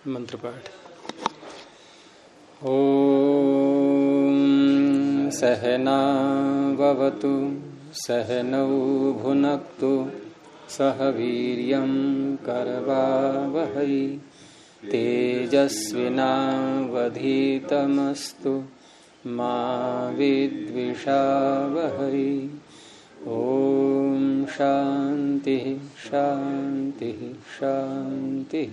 मंत्र पाठ। ओम सहना भवतु सहनौ भुनक्तु सह वीर्यं करवावहै तेजस्विनावधीतमस्तु मा विद्विषावहै। ओम शांति शांति शांति।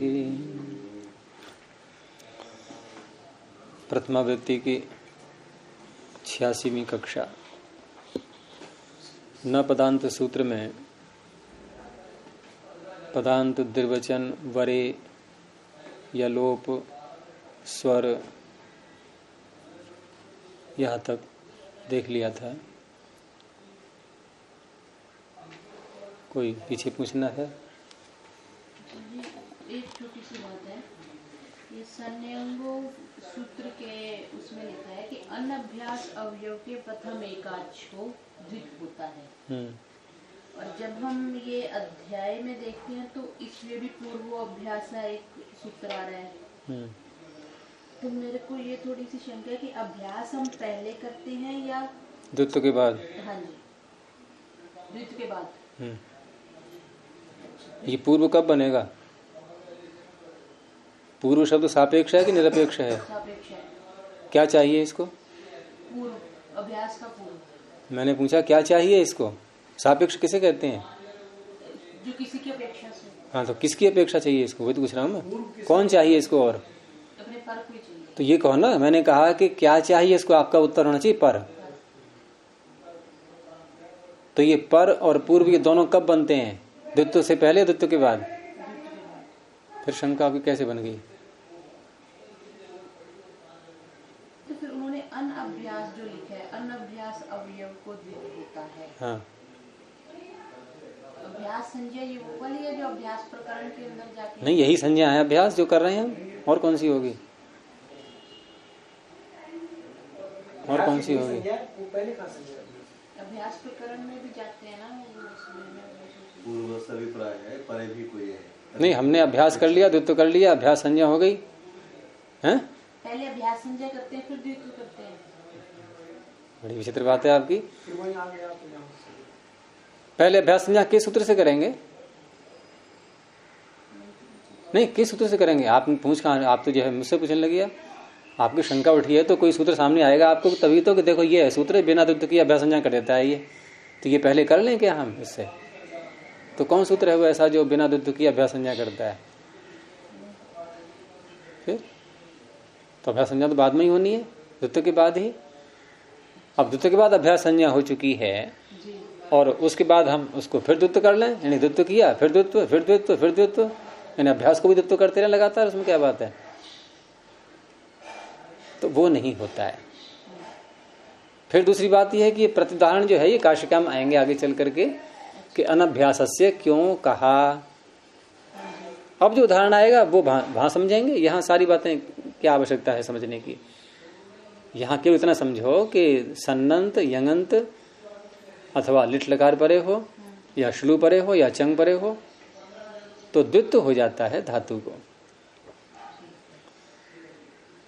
प्रथमा वृत्ति की 86वीं कक्षा। न पदांत सूत्र में पदांत द्विवचन वरे या लोप स्वर यहाँ तक देख लिया था। कोई पीछे पूछना है? एक छोटी सी बात है, ये संन्यंगो सूत्र के उसमें लिखा है कि अनभ्यास अवयव के प्रथम एकाच को द्वित होता है। और जब हम ये अध्याय में देखते हैं तो इसमें भी पूर्व अभ्यास का एक सूत्र आ रहा है। तो मेरे को ये थोड़ी सी शंका है कि अभ्यास हम पहले करते हैं या द्वित्व के बाद? हाँ जी, द्वित्व के बाद। ये पूर्व कब बनेगा? पूर्व शब्द सापेक्ष है कि निरपेक्ष है? सापेक्ष है। क्या चाहिए इसको? पूर्व, अभ्यास का पूर्व। मैंने पूछा क्या चाहिए इसको? सापेक्ष किसे कहते हैं? जो किसी की अपेक्षा से। हाँ, तो किसकी अपेक्षा चाहिए इसको? वही तो पूछ रहा हूँ मैं। कौन चाहिए इसको? और अपने पर कोई चाहिए। तो ये कहो ना, मैंने कहा कि क्या चाहिए इसको, आपका उत्तर होना चाहिए पर। तो ये पर और पूर्व ये दोनों कब बनते हैं? द्वित्व से पहले, द्वित्व के बाद? फिर शंका आपकी कैसे बन गई? तो फिर उन्होंने अनअभ्यास जो लिखा है, अनअभ्यास अवयव को द्वित होता है। हाँ, अभ्यास संज्ञा ये वो वाली है जो अभ्यास प्रकरण के अंदर जाके। नहीं, यही संज्ञा है अभ्यास जो कर रहे हैं हम। और कौन सी होगी? और कौन सी होगी? अभ्यास प्रकरण में भी जाते हैं ना, पूर्व सभी प्राय है, परे भी कोई है। नहीं, हमने अभ्यास कर लिया, द्वित्व कर लिया, अभ्यास संज्ञा हो गई है। पहले अभ्यास संज्ञा करते हैं फिर द्वित्व करते हैं। बड़ी विचित्र बात है आपकी। पहले अभ्यास संज्ञा किस सूत्र से करेंगे? नहीं, किस सूत्र से करेंगे? आप पूछ कहाँ? आप तो जो है मुझसे पूछने लगी। आपकी शंका उठी है तो कोई सूत्र सामने आएगा आपको तभी तो कि देखो ये है सूत्र, बिना द्वित्व की अभ्यास संज्ञा कर देता है ये। तो ये पहले कर लें क्या हम इससे? तो कौन सूत्र है वो ऐसा जो बिना द्वित्व की अभ्यास संज्ञा करता है? फिर तो अभ्यास संज्ञा तो बाद में ही होनी है, द्वित्व के बाद ही। अब द्वित्व के बाद अभ्यास संज्ञा हो चुकी है और उसके बाद हम उसको फिर द्वित्व कर लें, यानी द्वित्व किया फिर द्वित्व फिर द्वित्व फिर द्वित्व, यानी अभ्यास को भी द्वित्व करते रहे लगातार। उसमें क्या बात है? तो वो नहीं होता है। फिर दूसरी बात यह है कि ये प्रतिदाहरण जो है ये काशिका में आएंगे आगे चल करके कि अनभ्यासस्य क्यों कहा। अब जो उदाहरण आएगा वो वहां समझेंगे। यहाँ सारी बातें क्या आवश्यकता है समझने की। यहाँ केवल इतना समझो कि सन्नंत यंगंत अथवा लिट लकार परे हो या श्लू परे हो या चंग परे हो तो द्वित्व हो जाता है धातु को।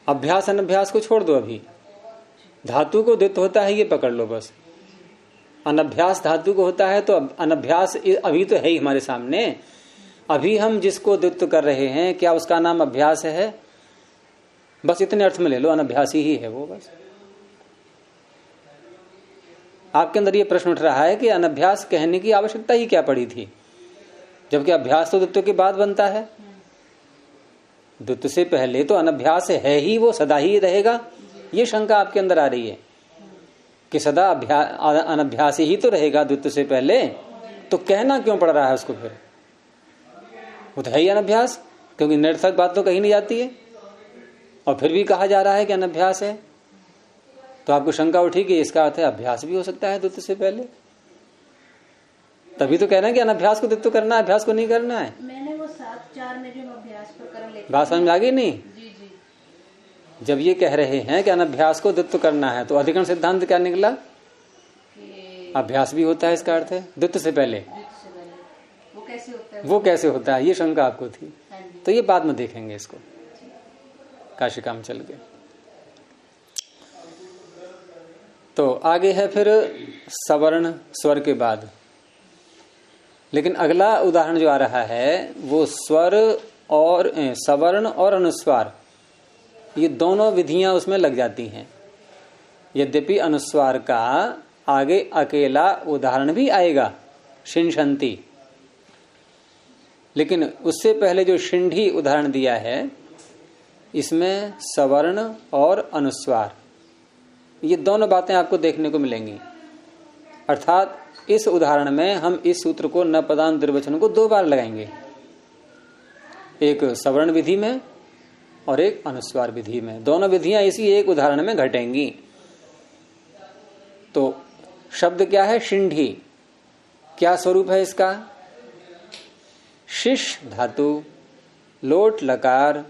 अभ्यास अनभ्यास को छोड़ दो, अभी धातु को द्वित्व होता है ये पकड़ लो बस। अनभ्यास धातु को होता है तो अनभ्यास अभी तो है ही हमारे सामने। अभी हम जिसको द्वित्व कर रहे हैं क्या उसका नाम अभ्यास है? बस इतने अर्थ में ले लो, अनभ्यासी ही है वो बस। आपके अंदर ये प्रश्न उठ रहा है कि अनभ्यास कहने की आवश्यकता ही क्या पड़ी थी, जबकि अभ्यास तो द्वित्व के बाद बनता है। द्वित्व से पहले तो अनभ्यास है ही, वो सदा ही रहेगा। ये शंका आपके अंदर आ रही है कि सदा अनभ्यास ही तो रहेगा द्वित्व से पहले, तो कहना क्यों पड़ रहा है उसको? फिर वो तो है ही अनभ्यास, क्योंकि निरर्थक बात तो कहीं नहीं जाती है और फिर भी कहा जा रहा है कि अनभ्यास है। तो आपको शंका उठी कि इसका अर्थ है अभ्यास भी हो सकता है द्वित्व से पहले। तभी तो कहना है कि अनभ्यास को द्वित्व करना है, अभ्यास को नहीं करना है। मैंने वो 7-4 में जो अभ्यास प्रकरण लिखा, बात समझ में आ गई नहीं? जी जी। जब ये कह रहे हैं कि अनभ्यास को द्वित्व करना है तो अधिकरण सिद्धांत क्या निकला? अभ्यास भी होता है, इसका अर्थ है द्वित्व से पहले। वो कैसे होता है? वो कैसे होता है, ये शंका आपको थी। तो ये बाद में देखेंगे इसको। काशिका में चल गए। तो आगे है फिर सवर्ण स्वर के बाद, लेकिन अगला उदाहरण जो आ रहा है वो स्वर और सवर्ण और अनुस्वार, ये दोनों विधियां उसमें लग जाती हैं। यद्यपि अनुस्वार का आगे अकेला उदाहरण भी आएगा, शिंशंती, लेकिन उससे पहले जो शिंढी उदाहरण दिया है इसमें सवर्ण और अनुस्वार, ये दोनों बातें आपको देखने को मिलेंगी। अर्थात इस उदाहरण में हम इस सूत्र को न पदान द्विवचन को 2 बार लगाएंगे, एक सवर्ण विधि में और एक अनुस्वार विधि में। दोनों विधियां इसी एक उदाहरण में घटेंगी। तो शब्द क्या है? शिंढी। क्या स्वरूप है इसका? शिश धातु, लोट लकार,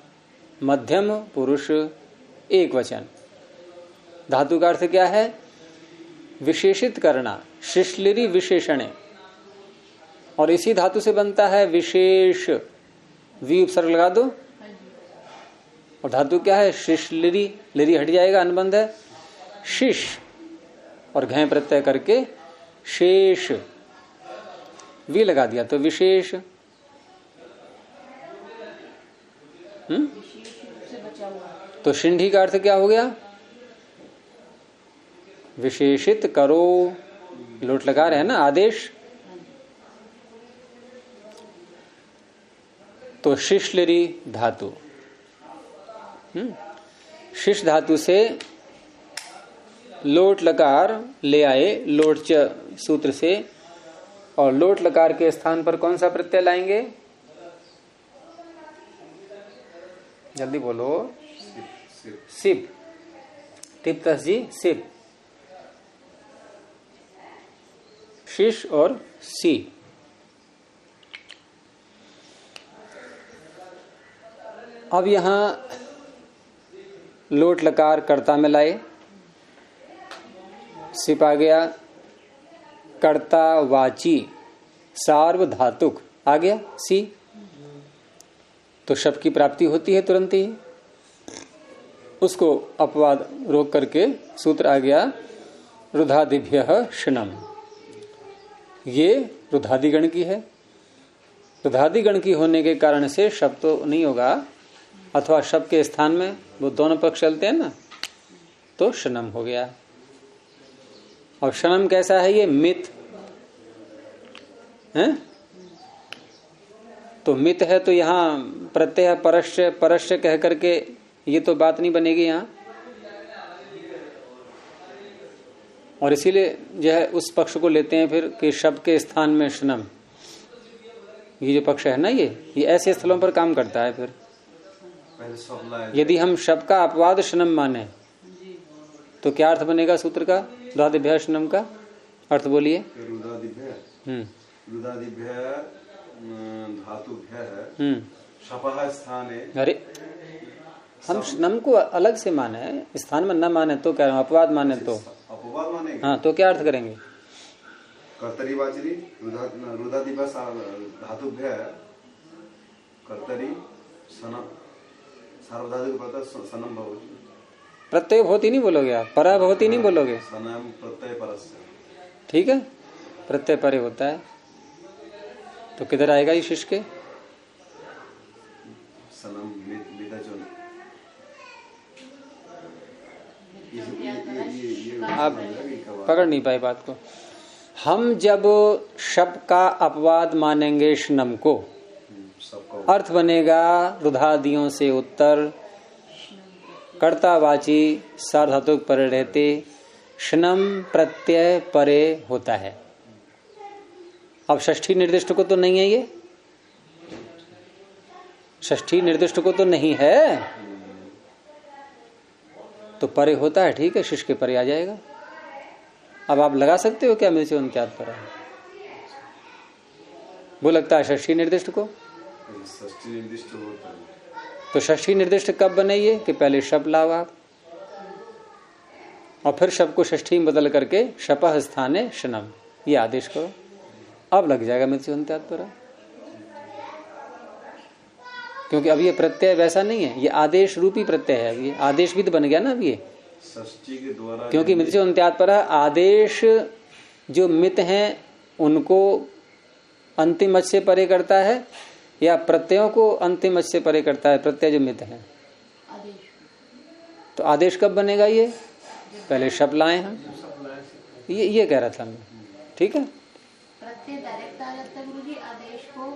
मध्यम पुरुष, एक वचन। धातु का अर्थ क्या है? विशेषित करना, शिशलिरी विशेषण, और इसी धातु से बनता है विशेष। वी उपसर्ग लगा दो, और धातु क्या है? शिशलिरी, लिरी हट जाएगा, अनुबंध है शिश, और घय प्रत्यय करके शेष, वी लगा दिया तो विशेष। तो शिंढी का अर्थ क्या हो गया? विशेषित करो, लोट लगा रहे हैं ना, आदेश। तो शिशलिरी धातु, शिश धातु से लोट लकार ले आए, लोट च सूत्र से, और लोट लकार के स्थान पर कौन सा प्रत्यय लाएंगे? जल्दी बोलो। सिप, तिप्तस जी, सिप, शिश और सी। अब यहां लोट लकार कर्ता में लाए, सिप आ गया, कर्ता वाची सार्वधातुक आ गया सी, तो शब्द की प्राप्ति होती है तुरंत ही। उसको अपवाद रोक करके सूत्र आ गया रुधादिभ्यः शनम। ये रुधादिगण की है, रुधादिगण की होने के कारण से शब्द तो नहीं होगा, अथवा शब्द के स्थान में वो दोनों पक्ष चलते हैं ना, तो शनम हो गया। और शनम कैसा है? ये मित है, तो मित है, तो यहां प्रत्यय परस्य परस्य कह करके ये तो बात नहीं बनेगी यहां। और इसीलिए जो है उस पक्ष को लेते हैं फिर कि शब्द के स्थान में शनम, ये जो पक्ष है ना, ये ऐसे स्थलों पर काम करता है। फिर यदि हम शब्द का अपवाद शनम माने तो क्या अर्थ बनेगा सूत्र का? रुधादिभ्यः शनम का अर्थ बोलिए। अरे हम शनम को अलग से माने, स्थान में न माने तो क्या, अपवाद माने तो अपवाद माने, हाँ, तो क्या अर्थ करेंगे? कर्तरी वाचरी रुधादिभ्यः धातुभ्यः कर्तरी सनम, सार्वधातुक प्रत्यय सनम भवति। प्रत्यय भवति नहीं बोलोगे आप, परा भवति नहीं बोलोगे, सनम प्रत्यय परस्य, ठीक है, प्रत्यय परे होता है। तो किधर आएगा ये शिश के? सनम मिदजन। आप पकड़ नहीं पाए बात को। हम जब शब्द का अपवाद मानेंगे शनम को, अर्थ बनेगा रुधादियों से उत्तर, कर्तावाची सार्वधातुक परे रहते, शनम प्रत्यय परे होता है। अब षष्ठी निर्दिष्ट को तो नहीं है, ये षष्ठी निर्दिष्ट को तो नहीं है, तो परे होता है, ठीक है, शिश के परे आ जाएगा। अब आप लगा सकते हो क्या मेरे से उनके हाथ पर है? वो लगता है षष्ठी निर्दिष्ट को, षष्ठी निर्दिष्ट होता है। तो षष्ठी निर्दिष्ट कब बने? ये कि पहले शब्द लाओ आप, और फिर शब्द को षष्ठी में बदल करके शपः स्थाने शनम, ये आदेश करो, अब लग जाएगा मेरे से उनके हाथ पर। क्योंकि अब ये प्रत्यय वैसा नहीं है, ये आदेश रूपी प्रत्यय है। ये आदेश भी तो बन गया ना अब ये, षष्ठी के द्वारा, क्योंकि मित अंत्यात् पर आदेश जो मित हैं उनको अंतिम मत से परे करता है या प्रत्ययों को अंतिम मत से परे करता है? प्रत्यय जो मित है, आदेश। तो आदेश कब बनेगा? ये पहले शब्द लाए हैं, ये कह रहा था मैं। ठीक है, प्रत्यय डायरेक्ट आ जाता है गुरुजी, आदेश को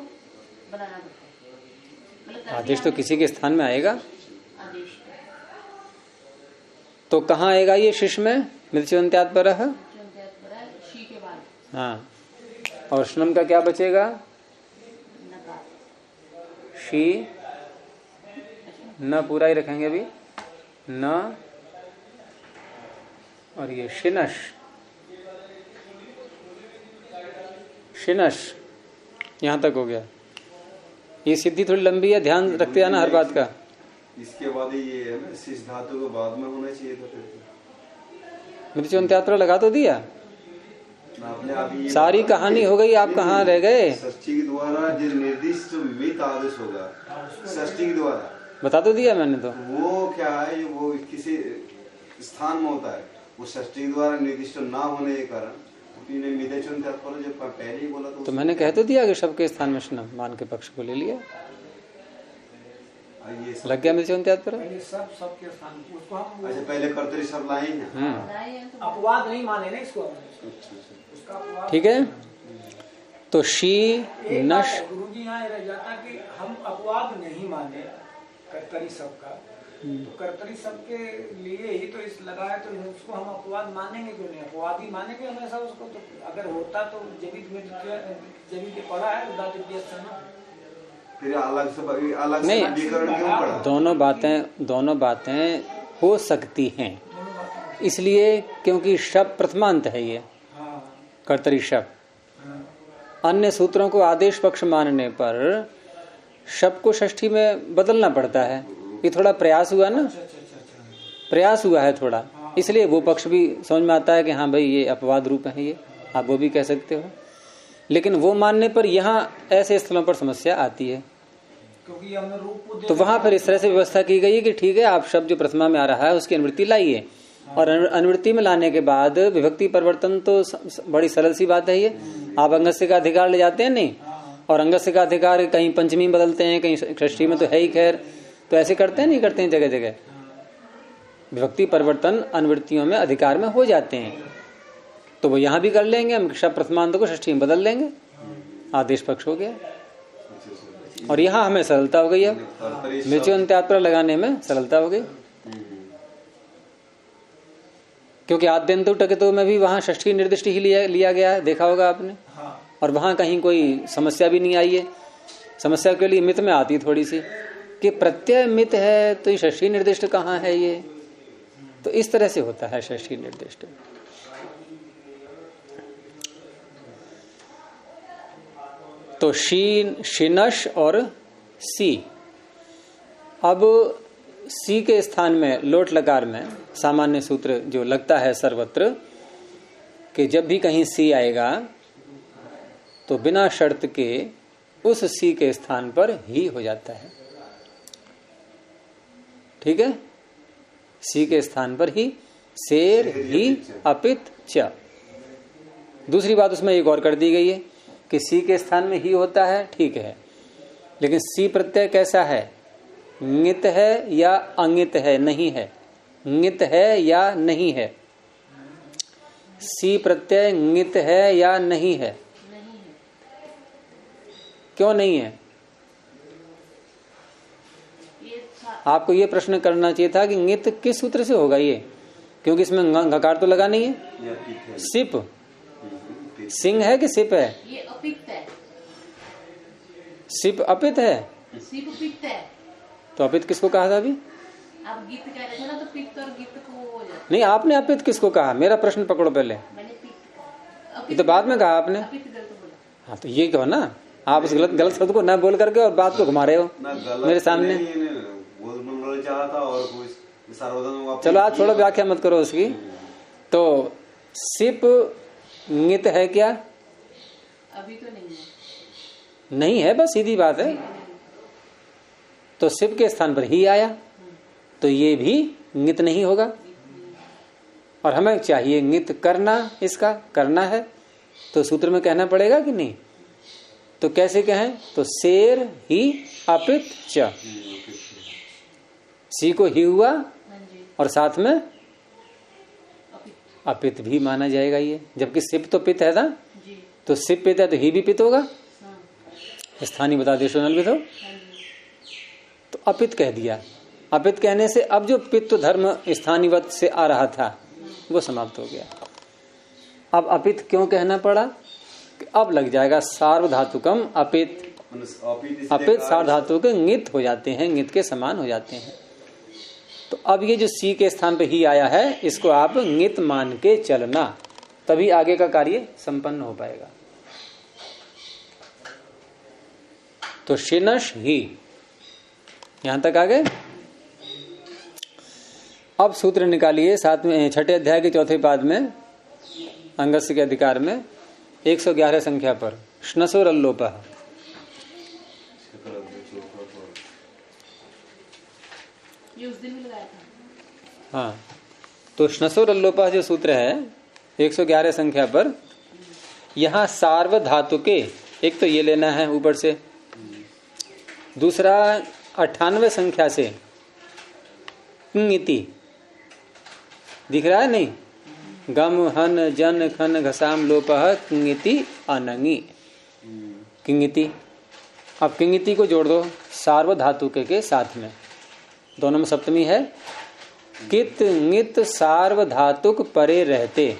बनाना पड़ता है, मतलब आदेश तो किसी के स्थान में आएगा। आदेश तो कहाँ आएगा ये शिष्य में? मृत्युअन्त्यात् परः, शी के बाद हाँ। और श्नम का क्या बचेगा? नकार। शी न पूरा ही रखेंगे अभी, न और ये शिनश, शिनश यहां तक हो गया। ये सिद्धि थोड़ी लंबी है, ध्यान रखते आना हर बात का। इसके बाद ये है ना, शिष धातु के बाद में होना चाहिए था फिर। मृत्युअन्त्यात् परः लगा तो दिया, आपने अभी सारी कहानी हो गई, आप कहाँ रह गए? षष्ठी के द्वारा जो निर्दिष्ट मित आदेश होगा, षष्ठी के द्वारा बता तो दिया मैंने तो। वो क्या है, वो किसी स्थान में होता है, वो षष्ठी के द्वारा निर्दिष्ट ना होने के कारण जब पहले ही बोला तो मैंने कह तो दिया कि शब्द के स्थान में श्नम मान के पक्ष को ले लिया, लग गया मृत्युअन्त्यात् परः। सब के स्थान उसको हम अच्छा पहले कर्तरी शब्द लाए हैं, अपवाद नहीं माने ना इसको, उसका अपवाद। ठीक है, तो शी नश, गुरु जी यहाँ रह जाता कि हम अपवाद नहीं माने कर्तरी शब्द का, तो कर्तरी शब्द के लिए ही तो इस लगाया, तो उसको हम अपवाद मानेंगे क्यों नहीं? अपवाद ही मानेंगे हमेशा उसको। तो अगर होता तो जमीन के पढ़ा है फिर अलग से नहीं, विकरण क्यों पड़ा? दोनों बातें हो सकती हैं, इसलिए क्योंकि शब्द प्रथमांत है ये कर्तरी शब्द। अन्य सूत्रों को आदेश पक्ष मानने पर शब्द को षष्ठी में बदलना पड़ता है। ये थोड़ा प्रयास हुआ ना, प्रयास हुआ है थोड़ा, इसलिए वो पक्ष भी समझ में आता है कि हाँ भाई ये अपवाद रूप है, ये आप वो भी कह सकते हो। लेकिन वो मानने पर यहाँ ऐसे स्थलों पर समस्या आती है, क्योंकि हमने रूप तो वहां पर इस तरह से व्यवस्था की गई है कि ठीक है, आप शब्द जो प्रथमा में आ रहा है उसकी अनुवृत्ति लाइए, और अनुवृत्ति में लाने के बाद विभक्ति परिवर्तन तो बड़ी सरल सी बात है। ये आप अंगस्य का अधिकार ले जाते हैं नहीं, और अंगस्य का अधिकार कहीं पंचमी में बदलते हैं, कहीं षष्ठी में तो है ही, खैर तो ऐसे करते हैं नहीं करते हैं, जगह जगह विभक्ति परिवर्तन अनुवृत्तियों में अधिकार में हो जाते हैं, तो वो यहाँ भी कर लेंगे, हम शब्द प्रथमांत को षष्ठी में बदल लेंगे, आदेश पक्ष हो गया। और यहाँ हमें सरलता हो गई, अब मृत्युअन्त्यात् परः लगाने में सरलता हो गई, क्योंकि आद्यंतो टकितो में भी वहां षष्ठी निर्दिष्ट ही लिया गया है, देखा होगा आपने। और वहां कहीं कोई समस्या भी नहीं आई है। समस्या के लिए मित में आती थोड़ी सी कि प्रत्यय मित है तो ये षष्ठी निर्दिष्ट कहाँ है, ये तो इस तरह से होता है षष्ठी निर्दिष्ट। तो शिनश और सी, अब सी के स्थान में लोट लकार में सामान्य सूत्र जो लगता है सर्वत्र कि जब भी कहीं सी आएगा तो बिना शर्त के उस सी के स्थान पर ही हो जाता है। ठीक है, सी के स्थान पर ही, शेर ही अपित च। दूसरी बात उसमें एक और कर दी गई है कि सी के स्थान में ही होता है, ठीक है, लेकिन सी प्रत्यय कैसा है? ङित है या अंगित है? नहीं है, ङित है या नहीं है? सी प्रत्यय ङित है या नहीं है? क्यों नहीं है? आपको ये प्रश्न करना चाहिए था कि ङित किस सूत्र से होगा ये, क्योंकि इसमें घकार तो लगा नहीं है। सिप, सिंह है कि सिप है? ये अपित है। सिप अपित है, सिप पित्त है। तो अपित किसको कहा था अभी? आप गीत कह रहे थे ना, तो पित्त और गीत को हो जाता। नहीं, आपने अपित किसको कहा? मेरा प्रश्न पकड़ो पहले। मैंने पित्त, ये तो बाद में कहा आपने। अपित गलत बोला। हाँ तो ये कहो ना, आप उस गलत शब्द को न बोल करके और बात को घुमा रहे हो मेरे सामने। चलो आज थोड़ा व्याख्या मत करो उसकी। तो सिप ङित है क्या? अभी तो नहीं है। नहीं है, बस सीधी बात है। तो सिप के स्थान पर ही आया, तो ये भी ङित नहीं होगा। और हमें चाहिए ङित करना, इसका करना है, तो सूत्र में कहना पड़ेगा कि नहीं? तो कैसे कहें? तो शेर ही अपित च, सी को ही हुआ और साथ में अपित भी माना जाएगा ये, जबकि सिप तो पित है ना, तो सिप पित है तो ही भी पित होगा। स्थानीय बता देशो नल हो, तो अपित कह दिया। अपित कहने से अब जो पित्त धर्म स्थानीवत से आ रहा था वो समाप्त हो गया। अब अपित क्यों कहना पड़ा? अब लग जाएगा सार्वधातुकम अपित, अपित सार्वधातु के ङित हो जाते हैं, ङित के समान हो जाते हैं। तो अब ये जो सी के स्थान पे ही आया है, इसको आप ङित मान के चलना, तभी आगे का कार्य संपन्न हो पाएगा। तो शिनश ही, यहां तक आ गए। अब सूत्र निकालिए 6 अध्याय के 4 पाद में, अंगस्य के अधिकार में 111 संख्या पर, श्नसोरल्लोपः। ये उस दिन भी लगाया था। हाँ, तो श्नसोरल्लोपः जो सूत्र है 111 संख्या पर, यहां सार्व धातु के, एक तो ये लेना है ऊपर से, दूसरा 98 संख्या से ङिति दिख रहा है नहीं? गम हन जन खन घसाम लोपः किंगिति अनंगी, किंगिति। अब किंगिति को जोड़ दो सार्व धातु के साथ में, दोनों में सप्तमी है। कित ङित सार्व धातुक परे रहते,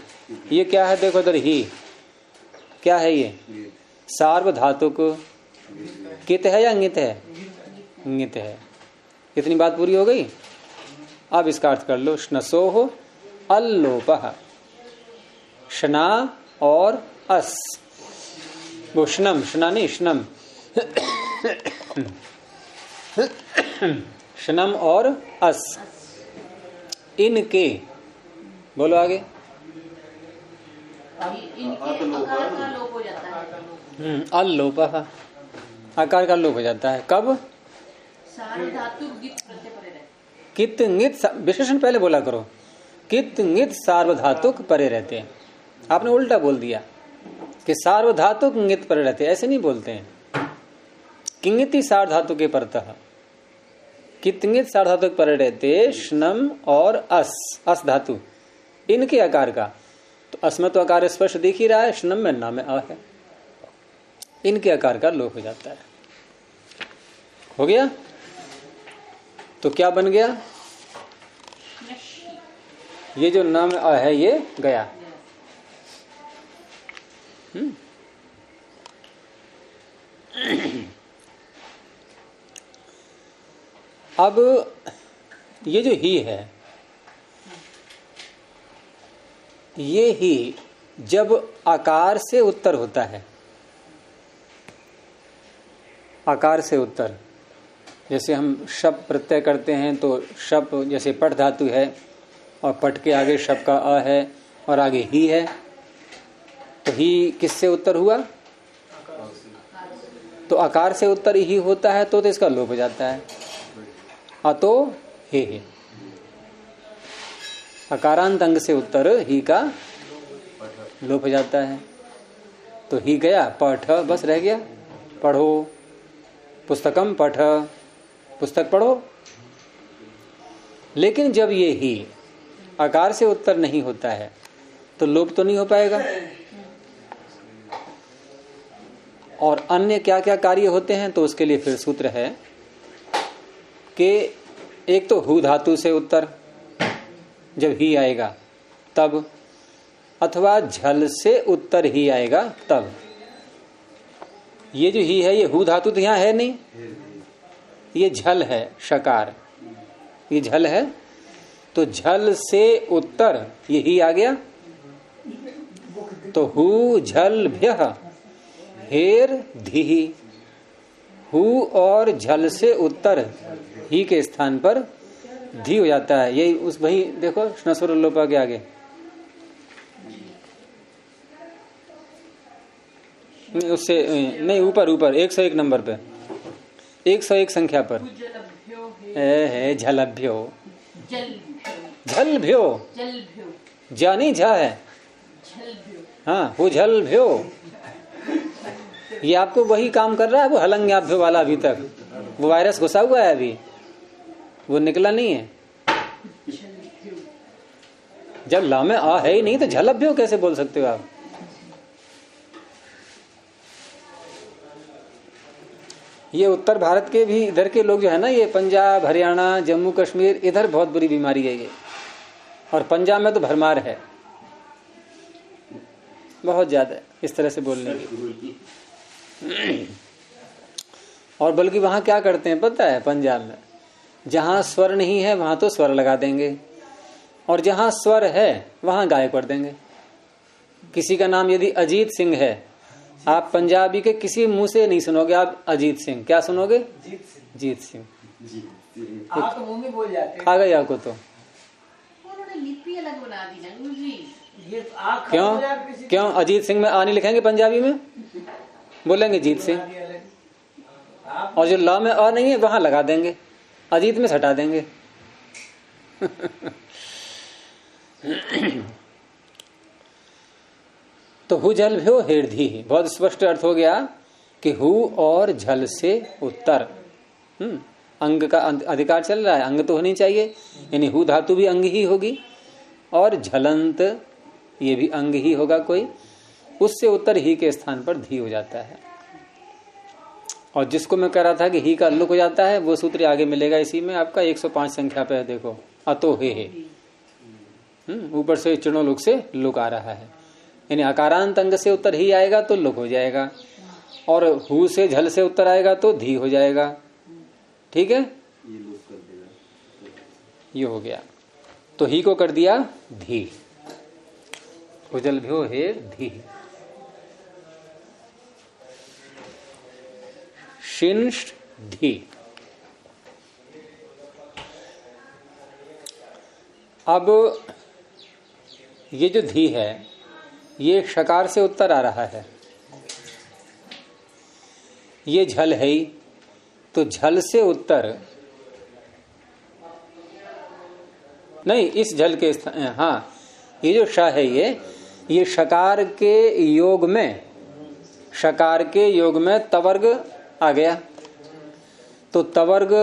ये क्या है? देखो इधर ही, क्या है ये? सार्व धातुक कित है या ङित है? ङित है। कितनी बात पूरी हो गई? अब इसका अर्थ कर लो, श्नसोह अल्लोपः, शना और अस, वो शनम, शना नहीं शनम, शनम और अस, इनके, बोलो आगे। इनके आकार का लोप हो जाता है। अल्लोपः, आकार का लोप हो जाता है। कब? सार्वधातु गित प्रत्यय परे रहते। कित ङित, विशेषण पहले बोला करो, कित ङित सार्वधातुक परे रहते हैं। आपने उल्टा बोल दिया कि सार्वधातुक ङित परे रहते, ऐसे नहीं बोलते हैं। किंगिति सार्वधातु के परतः, कितंगित सार्वधातुक परे रहते, श्नम और अस, अस धातु, इनके आकार का। तो अस्मत् आकार स्पष्ट दिख ही रहा है, श्नम में ना में अ है, इनके आकार का लोप हो जाता है। हो गया? तो क्या बन गया? ये जो नाम अ है ये गया। अब ये जो ही है, ये ही जब आकार से उत्तर होता है, आकार से उत्तर, जैसे हम शप प्रत्यय करते हैं तो शप जैसे पठ धातु है और पठ के आगे शप का अ है और आगे ही है, तो ही किससे उत्तर हुआ? तो आकार से उत्तर ही होता है, तो इसका लोप हो जाता है। अतो हे, अकारांत अंग से उत्तर ही का लोप हो जाता है। तो ही गया, पठ बस रह गया, पढ़ो, पुस्तकम पठ, पुस्तक पढ़ो। लेकिन जब ये ही आकार से उत्तर नहीं होता है तो लोप तो नहीं हो पाएगा। और अन्य क्या क्या कार्य होते हैं, तो उसके लिए फिर सूत्र है कि एक तो हु धातु से उत्तर जब ही आएगा तब, अथवा झल से उत्तर ही आएगा तब। ये जो ही है ये हु धातु तो यहां है नहीं, ये झल है, शकार, ये झल है, तो झल से उत्तर यही आ गया। तो हु झल भ्यः हेर धी, हु और झल से उत्तर ही के स्थान पर धी हो जाता है। यही उस वही देखो श्नसुर लोपा के आगे, उससे नहीं ऊपर ऊपर 101 नंबर पे, 101 संख्या पर है झलभ्यो, जलभ्यो, झलभ्यो, जलभ्यो, जानी झा है, झलभ्यो। हाँ वो झलभ्यो। ये आपको वही काम कर रहा है, वो हलंग्याभ्यो वाला। अभी तक वो वायरस घुसा हुआ है, अभी वो निकला नहीं है। जब ला में आ है ही नहीं तो झलभ्यो कैसे बोल सकते हो आप? ये उत्तर भारत के भी इधर के लोग जो है ना, ये पंजाब, हरियाणा, जम्मू कश्मीर, इधर बहुत बुरी बीमारी है ये। और पंजाब में तो भरमार है, बहुत ज्यादा इस तरह से बोलने की। और बल्कि वहां क्या करते हैं पता है? पंजाब में जहां स्वर नहीं है वहां तो स्वर लगा देंगे, और जहां स्वर है वहां गायब कर देंगे। किसी का नाम यदि अजीत सिंह है, आप पंजाबी के किसी मुंह से नहीं सुनोगे आप अजीत सिंह, क्या सुनोगे? जीत सिंह। आप तो मुंह में बोल जाते खा गए आपको तो। उन्होंने लिपि अलग बना दी ना गुरुजी। ये आप क्यों अजीत सिंह में आ नहीं लिखेंगे? पंजाबी में बोलेंगे जीत सिंह, और जो ला में आ नहीं है वहां लगा देंगे, अजीत में हटा देंगे। तो हु जल भ्यो हेरधी, बहुत स्पष्ट अर्थ हो गया कि हु और झल से उत्तर। अंग का अधिकार चल रहा है, अंग तो होनी चाहिए, यानी हु धातु भी अंग ही होगी, और झलंत ये भी अंग ही होगा कोई। उससे उत्तर ही के स्थान पर धी हो जाता है। और जिसको मैं कह रहा था कि ही का लुक हो जाता है, वो सूत्र आगे मिलेगा इसी में आपका 105 संख्या पे है, देखो अतो हे। ऊपर से चुनो लुक से लुक आ रहा है, यानी अकारांत अंग से उत्तर ही आएगा तो लुक हो जाएगा, और हु से झल से उत्तर आएगा तो धी हो जाएगा। ठीक है, ये हो गया। तो ही को कर दिया धी, उजल भ्यो हेर धी। शिंश धी। अब ये जो धी है ये शकार से उत्तर आ रहा है, ये झल है ही, तो झल से उत्तर नहीं, इस झल के हाँ, ये जो श है ये शकार के योग में, शकार के योग में तवर्ग आ गया, तो तवर्ग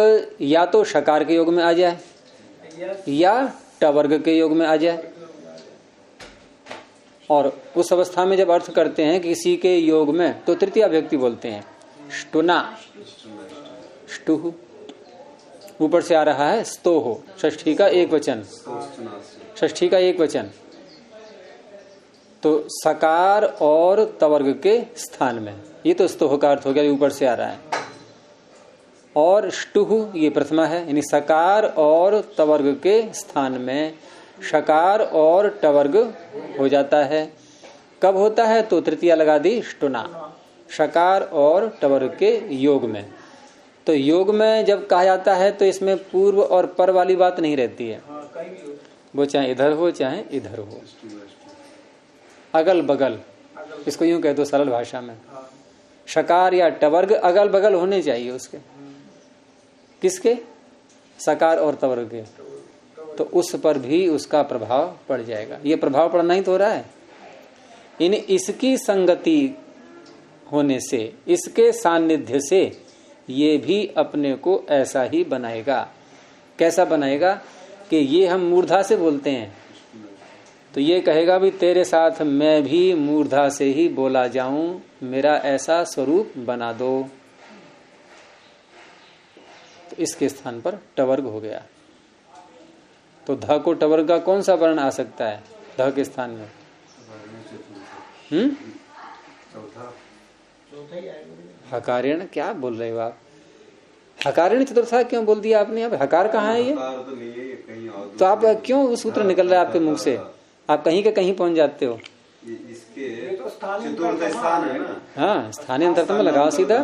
या तो शकार के योग में आ जाए या टवर्ग के योग में आ जाए। और उस अवस्था में जब अर्थ करते हैं किसी के योग में तो तृतीया व्यक्ति बोलते हैं, ष्टुना, ष्टुहु। ऊपर से आ रहा है स्तोहो, षष्ठी का एक वचन, षष्ठी का एक वचन, तो सकार और तवर्ग के स्थान में, ये तो स्तोह का अर्थ हो गया, ऊपर से आ रहा है। और ष्टुहु ये प्रथमा है, यानी सकार और तवर्ग के स्थान में शकार और टवर्ग हो जाता है। कब होता है? तो तृतीया लगा दी ष्टुना, शकार और टवर्ग के योग में। तो योग में जब कहा जाता है तो इसमें पूर्व और पर वाली बात नहीं रहती है, वो चाहे इधर हो चाहे इधर हो, अगल बगल, इसको यूं कह दो सरल भाषा में। शकार या टवर्ग अगल बगल होने चाहिए उसके, किसके? सकार और तवर्ग के, तो उस पर भी उसका प्रभाव पड़ जाएगा। ये प्रभाव पड़ना ही तो हो रहा है, यानी इसकी संगति होने से, इसके सानिध्य से ये भी अपने को ऐसा ही बनाएगा। कैसा बनाएगा? कि ये हम मूर्धा से बोलते हैं तो ये कहेगा भी तेरे साथ मैं भी मूर्धा से ही बोला जाऊं, मेरा ऐसा स्वरूप बना दो। तो इसके स्थान पर टवर्ग हो गया। तो ध को टवर्ग का कौन सा वर्ण आ सकता है ध के स्थान में? हकारेण, क्या बोल रहे हो आप? हकारेण चतुर्था क्यों बोल दिया आपने? अब हकार कहाँ है ये? तो आप क्यों सूत्र निकल रहा है आपके मुंह से? आप कहीं के कहीं पहुंच जाते हो। इसके चतुर्थ स्थान है ना? हाँ, स्थानीय अंतर्थ में लगाओ सीधा,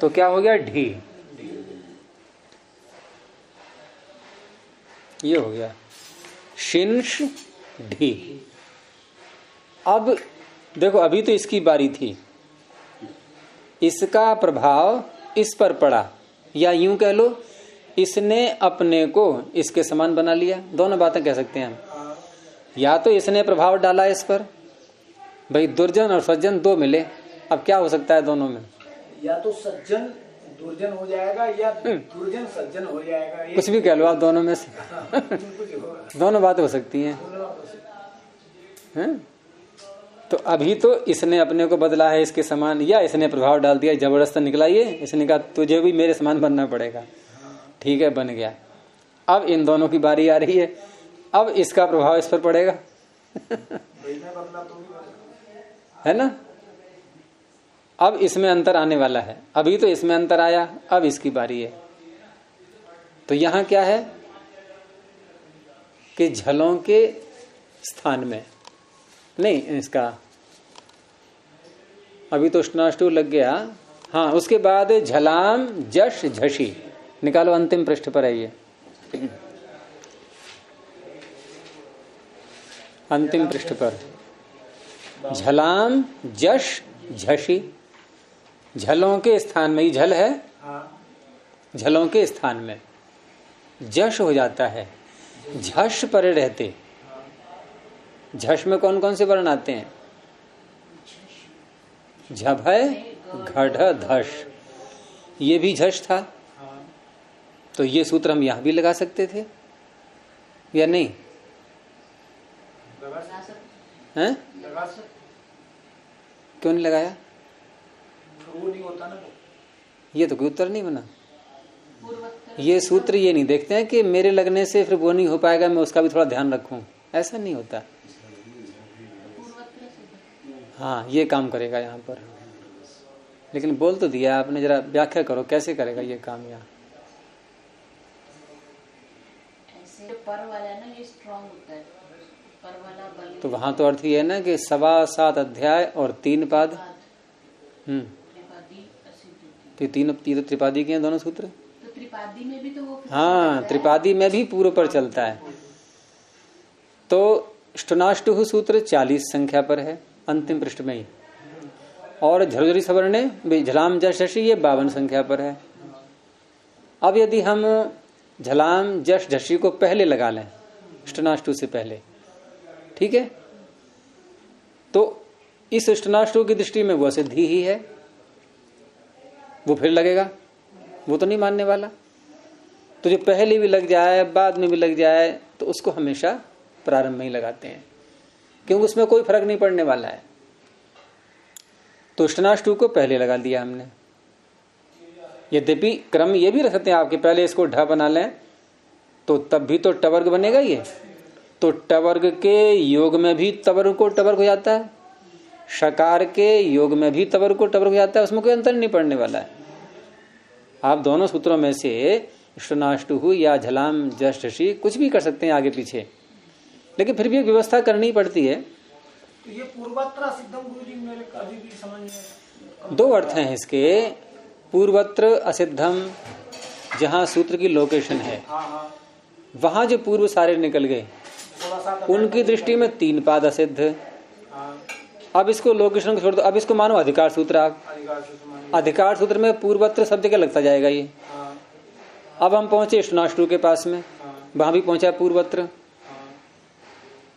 तो क्या हो गया? ढी। ये हो गया शिंश ढी। अब देखो, अभी तो इसकी बारी थी, इसका प्रभाव इस पर पड़ा, या यूं कह लो इसने अपने को इसके समान बना लिया। दोनों बातें कह सकते हैं हम। या तो इसने प्रभाव डाला इस पर, भाई दुर्जन और सज्जन दो मिले, अब क्या हो सकता है दोनों में? या तो सज्जन दुर्जन हो जाएगा या दुर्जन सज्जन हो जाएगा, कुछ भी कह लो आप दोनों में से। दोनों बातें हो सकती हैं। तो अभी तो इसने अपने को बदला है इसके समान, या इसने प्रभाव डाल दिया, जबरदस्त निकला ये, इसने कहा तुझे भी मेरे समान बनना पड़ेगा। ठीक है, बन गया। अब इन दोनों की बारी आ रही है, अब इसका प्रभाव इस पर पड़ेगा। है ना? अब इसमें अंतर आने वाला है। अभी तो इसमें अंतर आया, अब इसकी बारी है। तो यहां क्या है कि झलों के स्थान में नहीं, इसका अभी तो स्नाष्टु लग गया। हाँ, उसके बाद झलाम जश झशी निकालो, अंतिम पृष्ठ पर है ये। अंतिम पृष्ठ पर झलाम जश झशी, झलों के स्थान में, ये झल है, झलों के स्थान में जश हो जाता है, झश परे रहते। झश में कौन कौन से वर्ण आते हैं? झभय घढ़ धश, ये भी झश था। तो ये सूत्र हम यहां भी लगा सकते थे या नहीं? हैं? क्यों नहीं लगाया? वो नहीं होता ना। ये तो कोई उत्तर नहीं बना। ये सूत्र ये नहीं देखते हैं कि मेरे लगने से फिर वो नहीं हो पाएगा, मैं उसका भी थोड़ा ध्यान रखूं, ऐसा नहीं होता। हाँ, ये काम करेगा यहाँ पर, लेकिन बोल तो दिया आपने, जरा व्याख्या करो कैसे करेगा ये काम यहाँ। पर वाला ना ये स्ट्रांग होता है, पर वाला बल। तो वहां तो अर्थ ये है ना कि 7.25 अध्याय और 3 पाद। तो तीन त्रिपादी के हैं दोनों सूत्र। तो त्रिपादी में भी तो वो, हाँ, त्रिपादी में भी पूर्व पर चलता है। तो ष्टुनाष्टु सूत्र 40 संख्या पर है, अंतिम पृष्ठ में ही। और झरझरी सवर्ण झलाम जश झशी ये 52 संख्या पर है। अब यदि हम झलाम जश झशी को पहले लगा लें, ष्टुनाष्टु से पहले, ठीक है, तो इस ष्टुनाष्टु की दृष्टि में वो सिद्धि ही है, वो फिर लगेगा, वो तो नहीं मानने वाला। तो जो पहले भी लग जाए बाद में भी लग जाए तो उसको हमेशा प्रारंभ में ही लगाते हैं, क्योंकि उसमें कोई फर्क नहीं पड़ने वाला है। तो ष्टनाष्टु को पहले लगा दिया हमने। यद्यपि क्रम ये भी रख सकते हैं आपके, पहले इसको ढ बना लें तो तब भी तो टवर्ग बनेगा ये। तो टवर्ग के योग में भी तवर्ग को टवर्ग हो जाता है, शकार के योग में भी तवर्ग को टवर्ग हो जाता है, उसमें कोई अंतर नहीं पड़ने वाला है। आप दोनों सूत्रों में से ष्टनाष्टु या झलाम जश झशी कुछ भी कर सकते हैं आगे पीछे, लेकिन फिर भी एक व्यवस्था करनी पड़ती है। तो ये पूर्वत्र सिद्धम गुरुजी मेरे कभी भी समझ नहीं। दो अर्थ हैं इसके। पूर्वत्र असिद्धम, जहां सूत्र की लोकेशन है, वहां जो पूर्व सारे निकल गए उनकी दृष्टि में 3 पाद असिद्ध। अब इसको लोकेशन को छोड़ दो, अब इसको मानो अधिकार सूत्र। आप अधिकार सूत्र में पूर्वत्र शब्द क्या लगता जाएगा ये। अब हम पहुंचे ष्टनाष्टु के पास में, वहां भी पहुंचा पूर्वत्र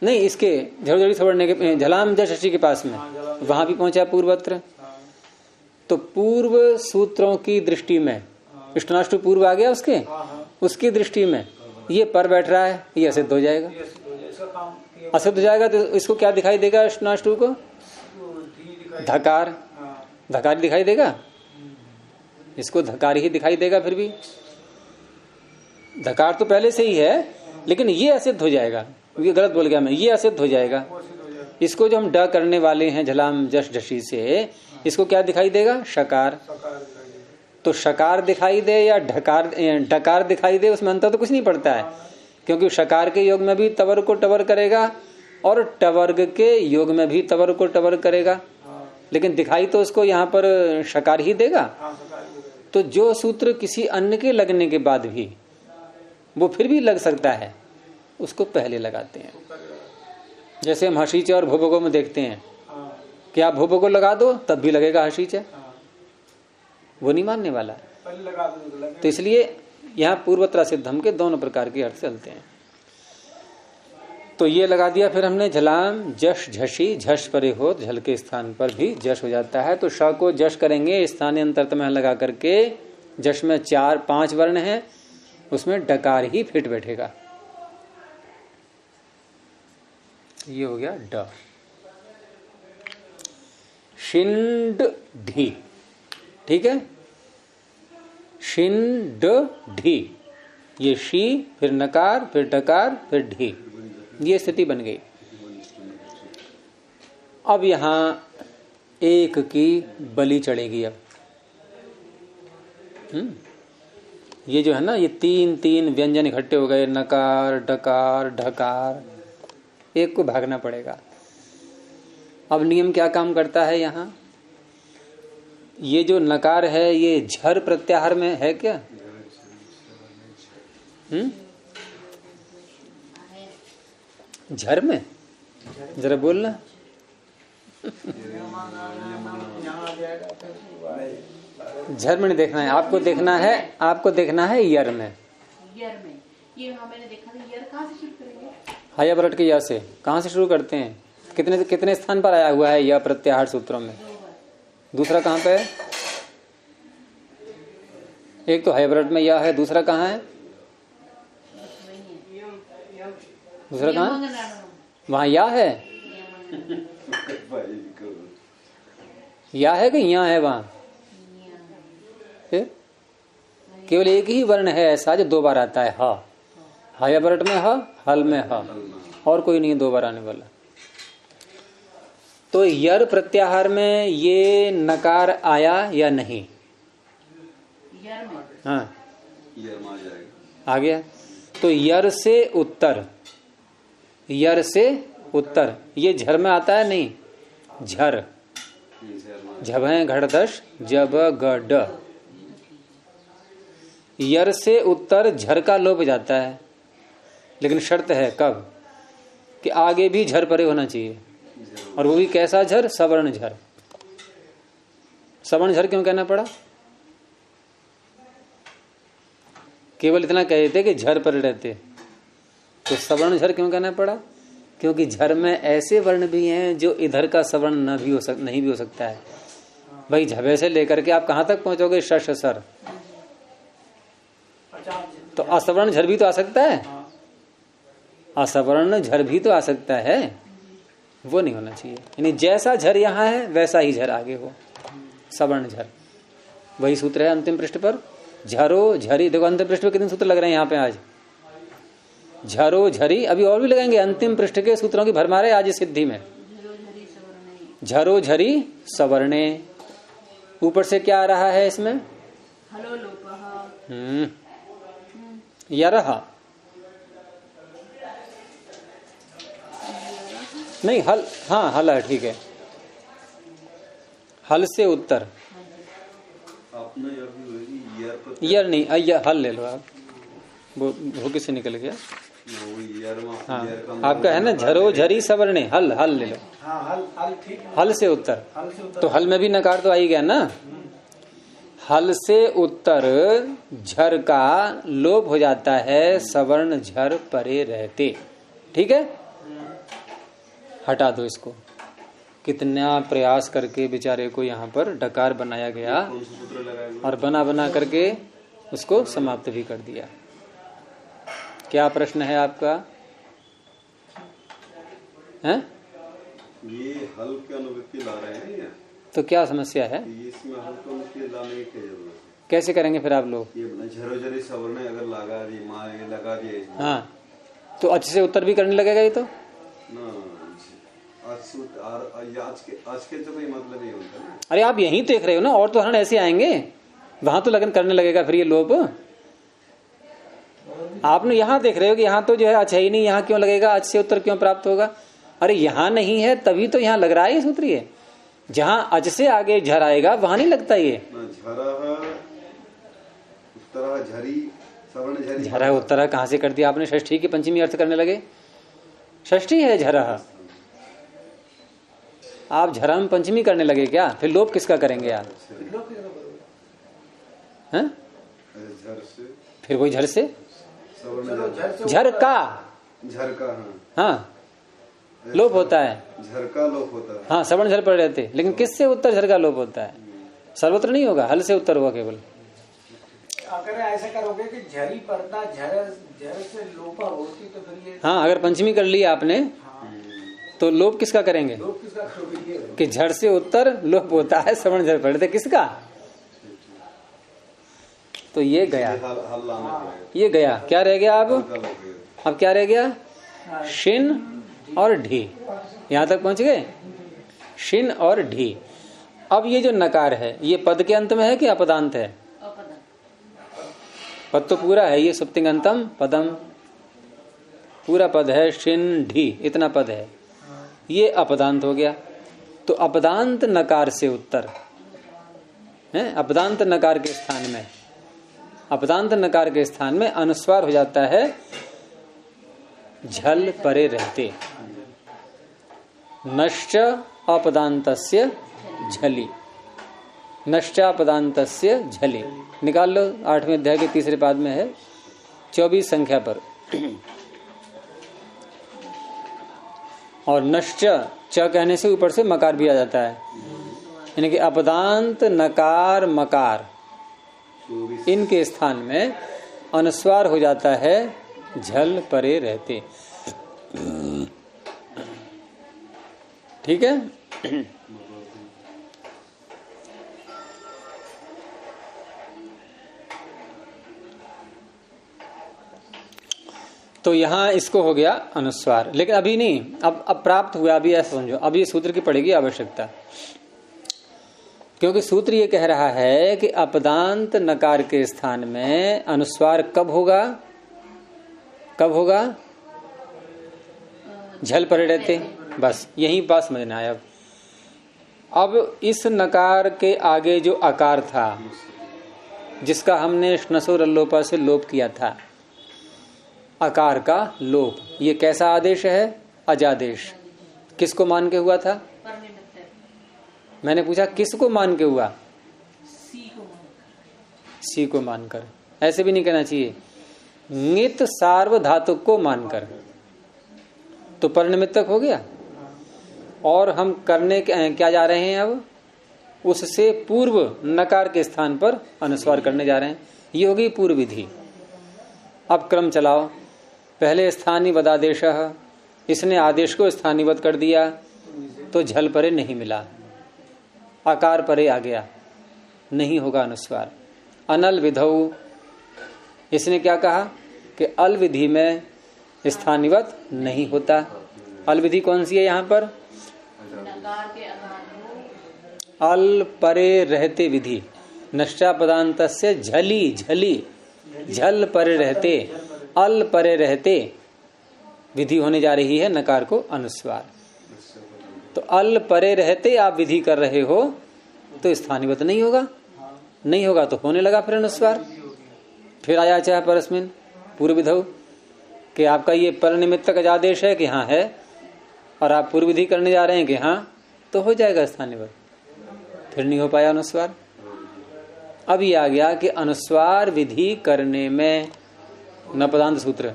नहीं, इसके झरझरी सवर्ण के झलाम जश झशी के पास में, वहां भी पहुंचा पूर्वत्र। तो पूर्व सूत्रों की दृष्टि में ष्टनाष्टु पूर्व आ गया, उसकी दृष्टि में ये पर बैठ रहा है, ये असिद्ध हो जाएगा। असिद्ध हो जाएगा तो इसको क्या दिखाई देगा ष्टनाष्टु को? धकार, धकार दिखाई देगा, इसको धकार ही दिखाई देगा। फिर भी धकार तो पहले से ही है, लेकिन ये असिद्ध हो जाएगा। ये गलत बोल गया मैं, ये असिद्ध हो जाएगा। इसको जो हम ड करने वाले हैं झलाम जश झशी से, इसको क्या दिखाई देगा? शकार। तो शकार दिखाई दे या डकार दिखाई दे, उसमें अंतर तो कुछ नहीं पड़ता है, क्योंकि शकार के योग में भी तवर को टवर करेगा और टवर्ग के योग में भी तवर को टवर करेगा, लेकिन दिखाई तो उसको यहाँ पर शकार ही देगा। तो जो सूत्र किसी अन्य के लगने के बाद भी वो फिर भी लग सकता है, उसको पहले लगाते हैं। जैसे हम हसीचे और भोभगो में देखते हैं कि आप भोभगो लगा दो तब भी लगेगा हसीचे, वो नहीं मानने वाला। तो इसलिए यहाँ पूर्वत्र सिद्धम के दोनों प्रकार के अर्थ चलते हैं। तो ये लगा दिया। फिर हमने झलाम जश झशी, झश परे हो, झल के स्थान पर भी जश हो जाता है। तो श को जश करेंगे स्थानीय अंतरतमः लगा करके। जश में 4-5 वर्ण है, उसमें डकार ही फिट बैठेगा। ये हो गया ड। शिंड ढी, ठीक है, शिंड ढी, ये शी फिर नकार फिर डकार फिर ढी, ये स्थिति बन गई। अब यहां एक की बलि चढ़ेगी। अब ये जो है ना, ये 3 व्यंजन इकट्ठे हो गए, नकार डकार ढकार, एक को भागना पड़ेगा। अब नियम क्या काम करता है यहाँ, ये जो नकार है ये झर प्रत्याहार में है क्या? झर में जरा बोलना। झर में नहीं देखना है आपको, देखना है आपको, देखना है यर में। यर में ये मैंने देखा था। यर कहाँ से शुरू करेंगे? हया बरट के या से कहाँ से शुरू करते हैं? कितने कितने स्थान पर आया हुआ है यह प्रत्याहार सूत्रों में? दूसरा कहाँ पे है? एक तो हया बरट में यह है, दूसरा कहाँ है? दूसरा कहाँ है? वहां या है, या है कि यहाँ है? वहां फिर केवल एक ही वर्ण है ऐसा जो 2 बार आता है, हा। हया बरट में हा, हल में हा, और कोई नहीं 2 बार आने वाला। तो यर प्रत्याहार में ये नकार आया या नहीं? यर में, हाँ यर में आ जाएगा। आ गया। तो यर से उत्तर, यर से उत्तर, ये झर में आता है नहीं? झर, झभे घड़दश जब गड, यर से उत्तर झर का लोप जाता है, लेकिन शर्त है कब? कि आगे भी झर परे होना चाहिए, और वो भी कैसा झर? सवर्ण झर। सवर्ण झर क्यों कहना पड़ा? केवल इतना कहे थे कि झर परे रहते, तो सवर्ण झर क्यों कहना पड़ा? क्योंकि झर में ऐसे वर्ण भी हैं जो इधर का सवर्ण नहीं भी हो सकता है। भाई झबे से लेकर के आप कहां तक पहुंचोगे? शश सर, तो असवर्ण झर भी तो आ सकता है, असवर्ण झर भी तो आ सकता है, वो नहीं होना चाहिए। यानी जैसा झर यहाँ है वैसा ही झर आगे हो, सवर्ण झर। वही सूत्र है अंतिम पृष्ठ पर, झरो झरी। देखो अंतिम पृष्ठ पर कितने सूत्र लग रहे हैं यहाँ पे आज? झरो झरी, अभी और भी लगाएंगे। अंतिम पृष्ठ के सूत्रों की भरमार है आज सिद्धि में। झरो झरी सवर्णे, ऊपर से क्या आ रहा है इसमें? हलो लोपः, यरह नहीं, हल, हाँ हल है, ठीक है। हल से उत्तर, यर नहीं, हल ले लो आप, वो भूखी से निकल गया। हाँ आपका है ना, झरो झरी सवर्णे, हल, हल ले लो। हाँ, हल ठीक है। हल से उत्तर, तो हल में भी नकार तो आ ही गया ना। हल से उत्तर झर का लोप हो जाता है सवर्ण झर परे रहते, ठीक है। हटा दो इसको। कितना प्रयास करके बेचारे को यहाँ पर डकार बनाया गया, और बना बना करके उसको समाप्त भी कर दिया। क्या प्रश्न है आपका? हैं? ये हल की अनुवृत्ति ला रहे हैं या? तो क्या समस्या है? इसमें हल की अनुवृत्ति लाने की क्या जरूरत है? कैसे करेंगे फिर आप लोग? ये झरो झरी सवर्ण अगर लगा दी, माँ ये लगा दिया इसमें। हाँ, तो अच्छे से उत्तर भी करने लगेगा ये तो ना, आज के तो कोई मतलब नहीं होता ना। अरे आप यहीं देख रहे हो ना, और तो हरण ऐसे आएंगे, वहां तो लगन करने लगेगा फिर ये लोप। आपने यहाँ देख रहे हो कि यहाँ तो जो है अच्छा ही नहीं, यहाँ क्यों लगेगा? आज से उत्तर क्यों प्राप्त होगा? अरे यहाँ नहीं है तभी तो यहाँ लग रहा है ये सूत्र। ये जहां अज से आगे झर आएगा वहां नहीं लगता ये। झरा उत्तरा कहाँ से कर दिया आपने? षष्ठी की पंचमी अर्थ करने लगे। षष्ठी है झरा, आप झरा में पंचमी करने लगे क्या? फिर लोप किसका करेंगे आप? हैं? फिर वही झर से सवर्ण झर का, झरका, हाँ लोप होता है, झरका लोप होता है। हाँ सवर्ण झर पड़े रहते, लेकिन किससे उत्तर झर का लोप होता है? सर्वत्र नहीं होगा, हल से उत्तर हुआ केवल। अगर ऐसा करोगे कि झरी पड़ता झर से लोपा होती तो फिर ये, हाँ अगर पंचमी कर लिया आपने तो लोप किसका करेंगे? लोप किसका करोगे? कि झर से उत्तर लोप होता है, सवर्ण झर पड़ते किसका? तो ये गया, हल लाना पड़ेगा। ये गया, क्या रह गया अब? हल्का लोप है। अब क्या रह गया? शिन और ढी, यहां तक पहुंच गए, शिन और ढी। अब ये जो नकार है ये पद के अंत में है कि अपदांत है? पद तो पूरा है, ये सुप्तिंगंतम पदम पूरा पद है, शिन ढी इतना पद है, ये अपदांत हो गया। तो अपदांत नकार से उत्तर है, अपदांत नकार के स्थान में, अपदांत नकार के स्थान में अनुस्वार हो जाता है झल परे रहते। नश्च अपदांतस्य झली, नश्चापदांतस्य झली, निकाल लो, 8वें अध्याय के तीसरे पाद में है, 24 संख्या पर। और नश्च, च कहने से ऊपर से मकार भी आ जाता है, यानी कि अपदांत नकार मकार इनके स्थान में अनुस्वार हो जाता है झल परे रहते। ठीक है। तो यहां इसको हो गया अनुस्वार, लेकिन अभी नहीं, अब प्राप्त हुआ, अभी ऐसा समझो, अब ये सूत्र की पड़ेगी आवश्यकता, क्योंकि सूत्र ये कह रहा है कि अपदांत नकार के स्थान में अनुस्वार कब होगा? कब होगा? झल परे रहते, बस यही बात समझना है। अब इस नकार के आगे जो आकार था जिसका हमने श्नसो रल्लोपा से लोप किया था, आकार का लोप, ये कैसा आदेश है? अजादेश। किसको मान के हुआ था? मैंने पूछा किसको मान के हुआ? सी को मानकर। ऐसे भी नहीं कहना चाहिए, नित सार्वधातुक को मानकर, तो परनिमित्तक हो गया। और हम करने क्या जा रहे हैं? अब उससे पूर्व नकार के स्थान पर अनुस्वार करने जा रहे हैं, ये होगी पूर्व विधि। अब क्रम चलाओ, पहले स्थानीय वदादेश, इसने आदेश को स्थानीयवत कर दिया तो झल परे नहीं मिला, आकार परे आ गया, नहीं होगा अनुस्वार। अनल विधौ, इसने क्या कहा कि अल विधि में स्थानीयवत नहीं होता। अल विधि कौन सी है यहाँ पर? अल परे रहते विधि, नश्चापदांतस्य झली, झली झल परे रहते, अल परे रहते विधि होने जा रही है नकार को अनुस्वार। तो अल परे रहते आप विधि कर रहे हो तो स्थानीयवत नहीं होगा, नहीं होगा तो होने लगा फिर अनुस्वार। फिर आया चाहे परस्मिन पूर्व विधौ कि आपका ये पर निमित्तक आदेश है कि हाँ है, और आप पूर्व विधि करने जा रहे हैं कि हाँ, तो हो जाएगा स्थानीयवत, फिर नहीं हो पाया अनुस्वार। अब ये आ गया कि अनुस्वार विधि करने में, नपदांत सूत्र,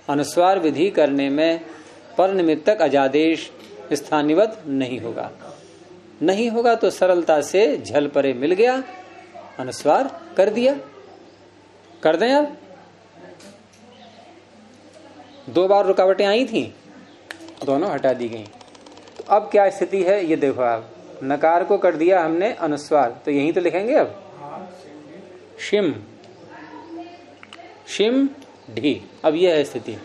अनुस्वार विधि करने में पर निमित्तक अजादेश स्थानीयवत नहीं होगा। नहीं होगा तो सरलता से झल परे मिल गया, अनुस्वार कर दिया। कर दें अब? 2 बार रुकावटें आई थी, दोनों हटा दी गई। तो अब क्या स्थिति है ये देखो आप, नकार को कर दिया हमने अनुस्वार, तो यही तो लिखेंगे अब, शिम शिम ढी। अब यह है स्थिति।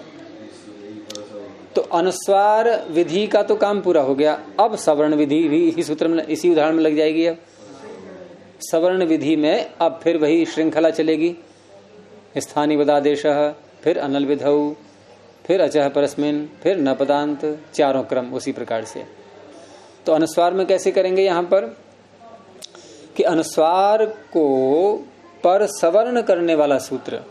तो अनुस्वार विधि का तो काम पूरा हो गया। अब सवर्ण विधि भी इसी सूत्र में, इसी उदाहरण में लग जाएगी। अब सवर्ण विधि में अब फिर वही श्रृंखला चलेगी, स्थानीय वदादेश, फिर अनल विधौ, फिर अचह परस्मिन, फिर नपदांत, चारों क्रम उसी प्रकार से। तो अनुस्वार में कैसे करेंगे यहाँ पर कि अनुस्वार को पर सवर्ण करने वाला सूत्र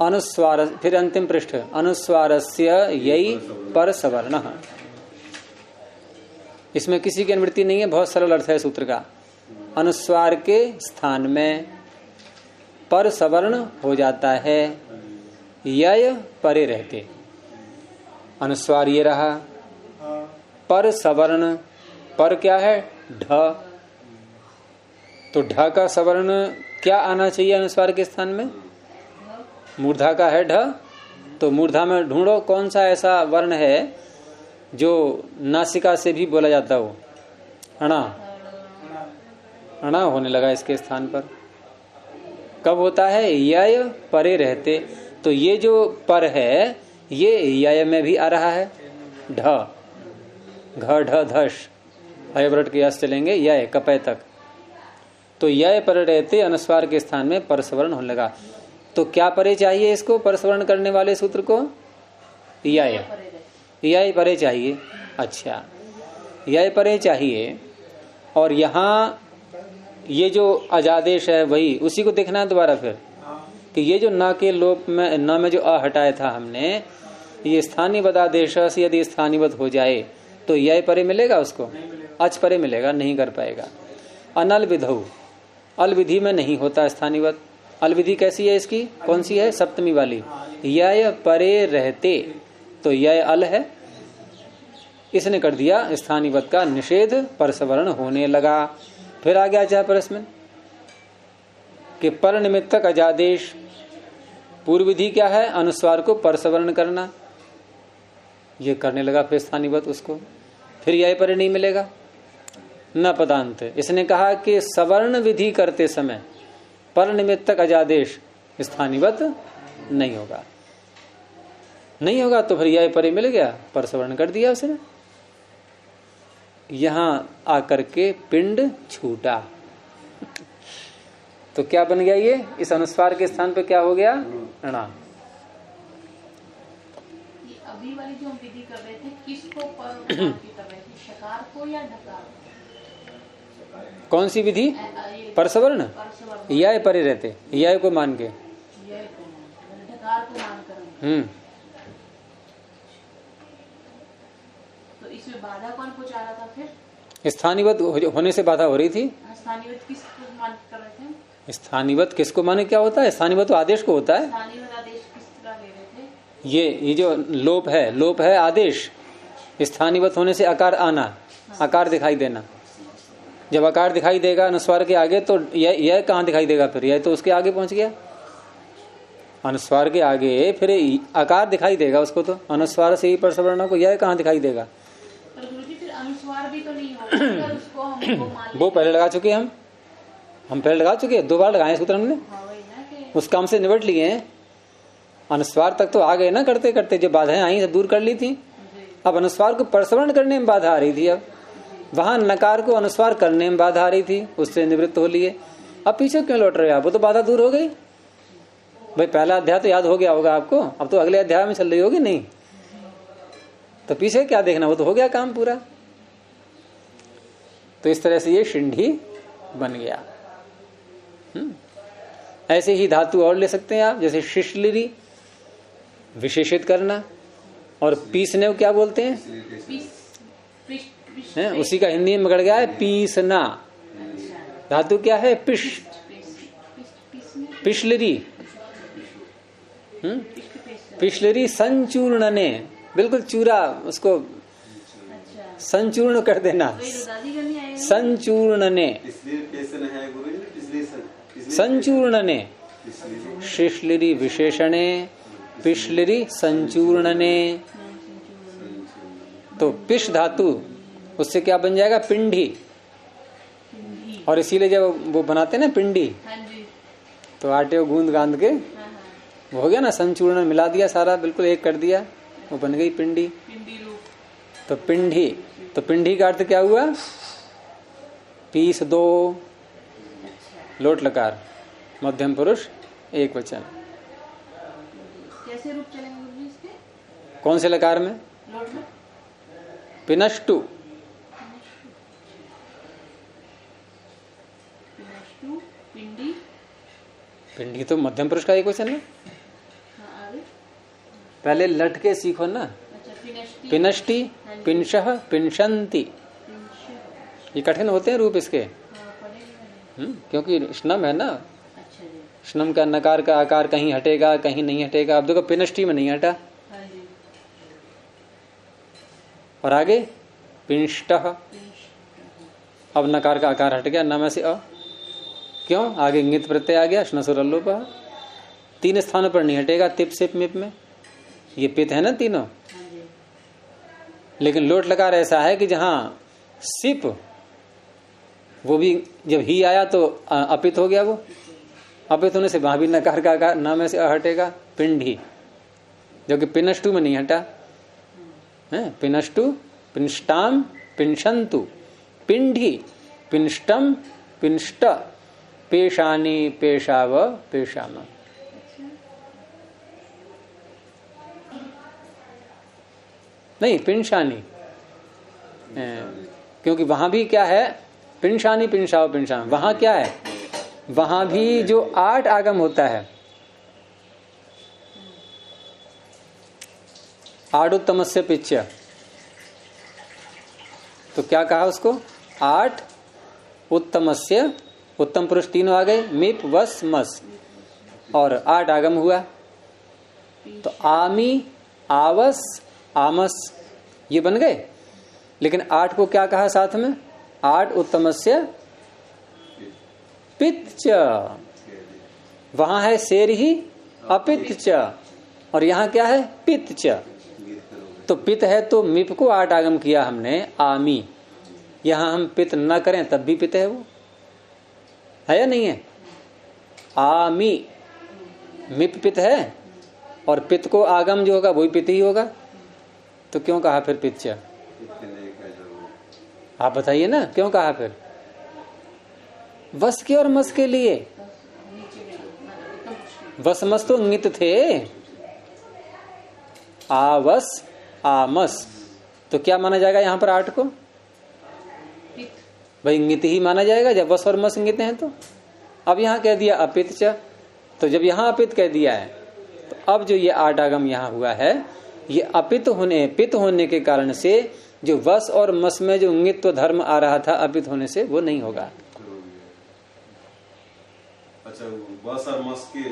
अनुस्वार, फिर अंतिम पृष्ठ, अनुस्वारस्य यही पर सवर्ण। इसमें किसी की अनुवृत्ति नहीं है, बहुत सरल अर्थ है सूत्र का। अनुस्वार के स्थान में पर सवर्ण हो जाता है, यय परे रहते। अनुस्वार ये रहा, पर सवर्ण, पर क्या है? ढ। तो ढ का सवर्ण क्या आना चाहिए अनुस्वार के स्थान में? मूर्धा का है ढ। तो मूर्धा में ढूंढो कौन सा ऐसा वर्ण है जो नासिका से भी बोला जाता हो। अणा, अणा होने लगा इसके स्थान पर। कब होता है? यय परे रहते। तो ये जो पर है ये यय में भी आ रहा है। ढ, घ ढ धश, हयव्रत के यश चलेंगे यय कपय तक। तो यय पर रहते अनुस्वार के स्थान में परसवर्ण होने लगा। तो क्या परे चाहिए इसको परसवर्ण करने वाले सूत्र को? यय, यय परे चाहिए। अच्छा, यय परे चाहिए। और यहाँ ये जो अजादेश है वही उसी को देखना है दोबारा फिर कि ये जो न के लोप में न में जो अ हटाया था हमने, ये स्थानीय बदादेश से यदि स्थानीयवत हो जाए तो यय परे मिलेगा उसको? अच परे मिलेगा, नहीं कर पाएगा। अनल विधौ, अल विधि में नहीं होता स्थानीयवत। अल विधि कैसी है इसकी? कौन सी है? सप्तमी वाली। यय परे रहते, तो यय अल है, इसने कर दिया स्थानीयवत का निषेध, परसवर्ण होने लगा। फिर आ गया चाहे प्रश्न कि पर निमित्तक अजादेश, पूर्व विधि क्या है? अनुस्वार को परसवर्ण करना, ये करने लगा फिर स्थानीयवत उसको। फिर यह परे नहीं मिलेगा। न पदांत, इसने कहा कि सवर्ण विधि करते समय पर निमित्तक अजादेश स्थानीयवत नहीं होगा, नहीं होगा। तो फिर यह परे मिल गया, परसवर्ण कर दिया उसने। यहां आकर के पिंड छूटा। तो क्या बन गया? ये इस अनुस्वार के स्थान पे क्या हो गया? णा। ये अभी वाली जो हम विधि कर रहे थे, किसको पर की कर रहे थे? शकार को या ढकार? कौन सी विधि? परसवर्ण। यय परे रहते, यय को मान के, ढकार को मान कर। तो इसमें बाधा कौन पहुंचा रहा था फिर? स्थानीयवत होने से बाधा हो रही थी। स्थानीयवत किसको मान कर रहे थे? स्थानीयवत किसको माने? क्या होता है स्थानीयवत? तो आदेश को होता है। स्थानीयवत आदेश किस तरह ले रहे थे? ये जो लोप है, लोप है आदेश। स्थानीयवत होने से आकार आना, आकार दिखाई देना। जब आकार दिखाई देगा अनुस्वार के आगे तो यह कहाँ दिखाई देगा? फिर यह तो उसके आगे पहुंच गया, अनुस्वार के आगे फिर आकार दिखाई देगा उसको। तो अनुस्वार से ही परसवर्ण को यह कहाँ दिखाई देगा? पर गुरुजी फिर अनुस्वार भी तो नहीं होगा, उसको हमको मान वो पहले लगा चुके हैं हम पहले लगा चुके हैं, 2 बार लगाए सूत्र हमने। उस काम से निपट लिए हैं। अनुस्वार तक तो आ गए ना करते करते, जो बाधाएं आई सब दूर कर ली थी। अब अनुस्वार को परसवर्ण करने में बाधा आ रही थी। अब वहां नकार को अनुस्वार करने में बाधा आ रही थी, उससे निवृत्त हो लिए। अब पीछे क्यों लौट रहे हो आप? वो तो बाधा दूर हो गई भाई। पहला अध्याय तो याद हो गया होगा आपको, अब तो अगले अध्याय में चल रही होगी नहीं, तो पीछे क्या देखना, वो तो हो गया काम पूरा। तो इस तरह से ये शिंढी बन गया। ऐसे ही धातु और ले सकते हैं आप, जैसे शिशलिरी, विशेषित करना, और पीसने को क्या बोलते हैं? उसी का हिंदी में गड़ गया है पीसना। धातु क्या है? पिश, पिशलरी। पिशलरी संचूर्णने, बिल्कुल चूरा उसको संचूर्ण कर देना। संचूर्णने, संचूर्णने, शिशलिरी विशेषणे, पिशलिरी संचूर्णने। तो पिश धातु उससे क्या बन जाएगा? पिंडी। और इसीलिए जब वो बनाते ना पिंडी, तो आटे को गूंद गांध के वो हो गया ना, संचूर्ण मिला दिया सारा, बिल्कुल एक कर दिया, वो बन गई पिंडी। तो पिंडी, तो पिंडी का अर्थ क्या हुआ? पीस दो, लोट लकार, मध्यम पुरुष, एक वचन। कैसे रूप चलेंगे गुरुजी इसके? कौन से लकार में? लोट में। पिनष्टु, पिंडी, पिंडी तो मध्यम पुरुष का एक वचन है। पहले लट के सीखो ना। अच्छा, पिनष्टि, पिंशः, पिंशंति, ये कठिन होते हैं रूप इसके। क्योंकि स्नम है ना, स्नम का नकार का आकार कहीं हटेगा कहीं नहीं हटेगा। अब देखो पिनष्टी में नहीं हटा, हाँ जी। और आगे पिंष्ट, अब नकार का आकार हट गया न में से अ, क्यों? आगे इंगित प्रत्यय आ गया, श्नसुर लोप। 3 स्थानों पर नहीं हटेगा, तिप सिप मिप में। ये पित है ना तीनों। हाँ जी। लेकिन लोट लकार ऐसा है कि जहां सिप, वो भी जब ही आया तो अपित हो गया, वो अपित होने से वहां भी नकार का आकार न में से अ हटेगा, पिंडी, जो कि पिनष्टु में नहीं हटा है। पिनष्टु, पिंष्टाम, पिंशंतु, पिंडी, पिंष्टम, पिंष्ट, पेशानी, पेशाव, पेशाम। नहीं, पिंशानी, क्योंकि वहां भी क्या है, पिंशानी, पिंशाव, पिंशाम। वहां क्या है, वहां भी जो 8 आगम होता है, आडुत्तमस्य पिच्च, तो क्या कहा उसको, 8 उत्तमस्य, उत्तम पुरुष तीनों आ गए, मिप वस मस, और 8 आगम हुआ। तो आमी, आवस, आमस, ये बन गए। लेकिन 8 को क्या कहा साथ में, 8 उत्तमस्य पित्च, वहां है शेर ही अपित्च, और यहां क्या है, पित्च। तो पित है तो मिप को 8 आगम किया हमने, आमी। यहां हम पित न करें तब भी पित है, वो है या नहीं है। आमी, मिप पित है, और पित को आगम जो होगा वही पित ही होगा, तो क्यों कहा फिर पित्च? आप बताइए ना, क्यों कहा फिर? वस के और मस के लिए। वस मस तो इंगित थे, आवस आमस, तो क्या माना जाएगा यहां पर 8 को? भाई इंगित ही माना जाएगा जब वस और मस इंगित हैं। तो अब यहां कह दिया अपित च, तो जब यहां अपित कह दिया है तो अब जो ये 8 आगम यहां हुआ है, ये अपित होने, पित होने के कारण से जो वस और मस में जो इंगित्व धर्म आ रहा था, अपित होने से वो नहीं होगा। अच्छा, वस और मस के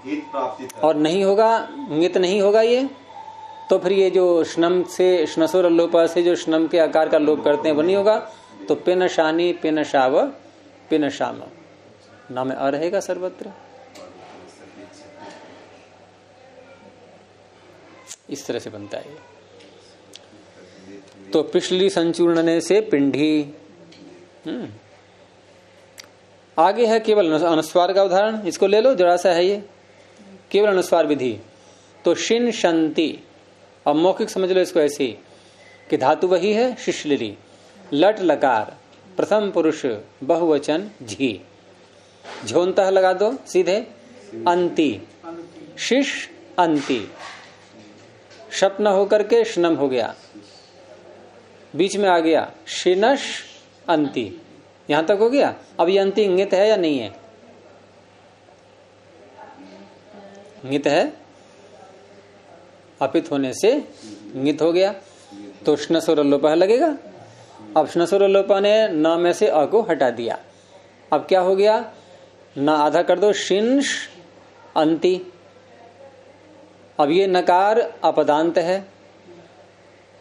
गीत प्राप्ति था, और नहीं होगा, इंगित नहीं होगा ये, तो फिर ये जो श्नम से, श्नसुर लोपा से जो श्नम के आकार का लोप करते हैं वो नहीं होगा। तो पिन शानी, पिन शाव, पिन शाम, नाम अ रहेगा सर्वत्र। इस तरह से बनता है। तो पिछली संचूर्णने से पिंडी। आगे है केवल अनुस्वार का उदाहरण, इसको ले लो, जरा सा है ये केवल अनुस्वार विधि। तो शिन शंति, अब मौखिक समझ लो इसको ऐसे कि धातु वही है शिशलिरी, लट लकार, प्रथम पुरुष बहुवचन झी, झोंता लगा दो सीधे, अंति, शिश अंति, शप न होकर के श्नम हो गया, बीच में आ गया शिनश अंति, यहां तक हो गया। अब ये अंति इंगित है या नहीं है? इंगित है, अपित होने से इंगित हो गया, तो श्नसुर लोपा लगेगा। अब श्नसुर लोपा ने न में से अ को हटा दिया, अब क्या हो गया, न आधा कर दो, शिंश अंति। अब ये नकार अपदांत है,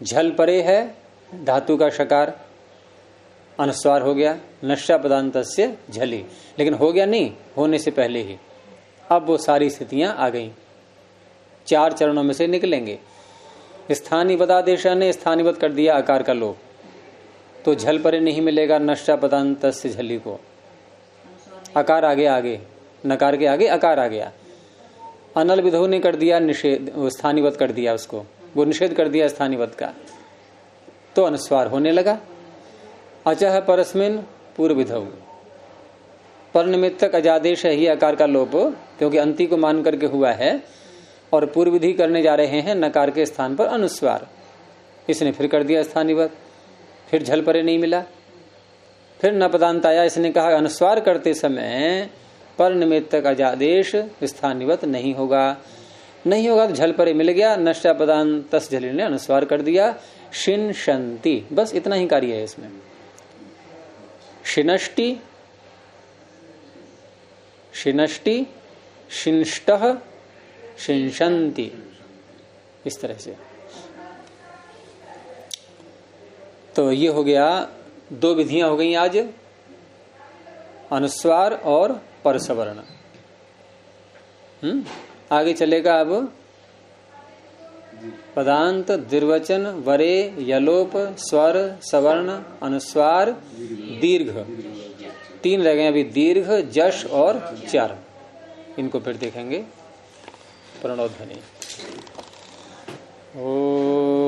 झल परे है, धातु का शकार, अनुस्वार हो गया, नश्या पदांतस्य झली, लेकिन हो गया नहीं, होने से पहले ही। अब वो सारी स्थितियां आ गई, 4 चरणों में से निकलेंगे। स्थानीय पदादेशा ने स्थानीयवत कर दिया आकार का लोप, तो झल परे नहीं मिलेगा नश्या पदांतस्य झली को, आकार आगे आगे, नकार के आगे आकार आ गया। अनल विधो ने कर दिया निषेध, स्थानीयवत कर दिया उसको, वो निषेध कर दिया स्थानीयवत का, तो अनुस्वार होने लगा। अचह परस्मिन पूर्व विधौ, पर निमित्तक अजादेश है ही आकार का लोप, क्योंकि अंति को मान करके हुआ है, और पूर्व विधि करने जा रहे हैं नकार के स्थान पर अनुस्वार, इसने फिर कर दिया स्थानीयवत, फिर झल परे नहीं मिला, फिर न पदांत आया, इसने कहा अनुस्वार करते समय पर निमित्तक अजादेश स्थानीयवत नहीं होगा, नहीं होगा तो झल परे मिल गया, नष्टा पदांत झली ने अनुस्वार कर दिया, शिन शंति, बस इतना ही कार्य है इसमें। शिनष्टि शिनष्टि, शिंष्टः, शिंशन्ति, इस तरह से। तो ये हो गया, दो विधियां हो गई आज, अनुस्वार और परसवर्ण। आगे चलेगा अब पदांत, द्विर्वचन, वरे, यलोप, स्वर, सवर्ण, अनुस्वार, दीर्घ। तीन रह गए अभी, दीर्घ, जश और चर। इनको फिर देखेंगे। प्रणव ध्वनि। ओ